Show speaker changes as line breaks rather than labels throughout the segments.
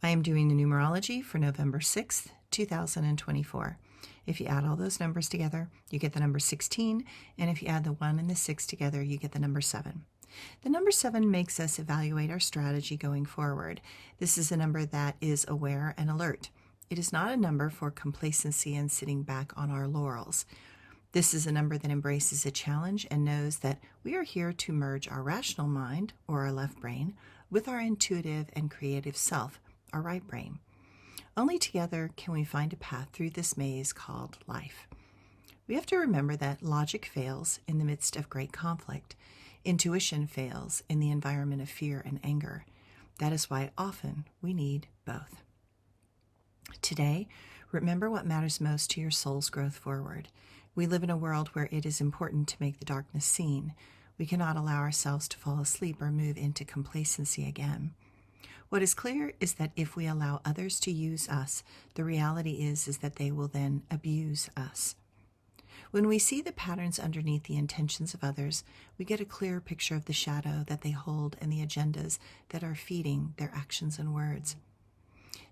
I am doing the numerology for November 6th, 2024. If you add all those numbers together, you get the number 16, and if you add the 1 and the 6 together, you get the number 7. The number 7 makes us evaluate our strategy going forward. This is a number that is aware and alert. It is not a number for complacency and sitting back on our laurels. This is a number that embraces a challenge and knows that we are here to merge our rational mind, or our left brain, with our intuitive and creative self, our right brain. Only together can we find a path through this maze called life. We have to remember that logic fails in the midst of great conflict. Intuition fails in the environment of fear and anger. That is why often we need both. Today, remember what matters most to your soul's growth forward. We live in a world where it is important to make the darkness seen. We cannot allow ourselves to fall asleep or move into complacency again. What is clear is that if we allow others to use us, the reality is that they will then abuse us. When we see the patterns underneath the intentions of others, we get a clearer picture of the shadow that they hold and the agendas that are feeding their actions and words.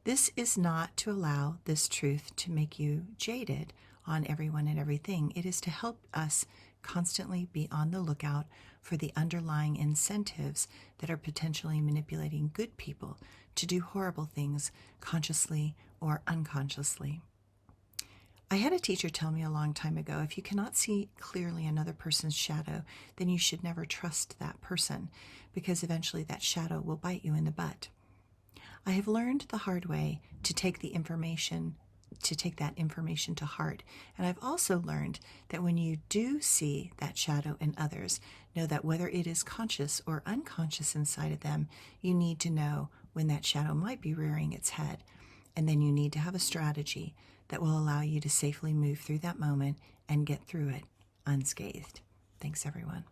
This is not to allow this truth to make you jaded on everyone and everything. It is to help us constantly be on the lookout for the underlying incentives that are potentially manipulating good people to do horrible things consciously or unconsciously. I had a teacher tell me a long time ago, if you cannot see clearly another person's shadow, then you should never trust that person, because eventually that shadow will bite you in the butt. I have learned the hard way to take that information to heart. And I've also learned that when you do see that shadow in others, know that whether it is conscious or unconscious inside of them, you need to know when that shadow might be rearing its head. And then you need to have a strategy that will allow you to safely move through that moment and get through it unscathed. Thanks, everyone.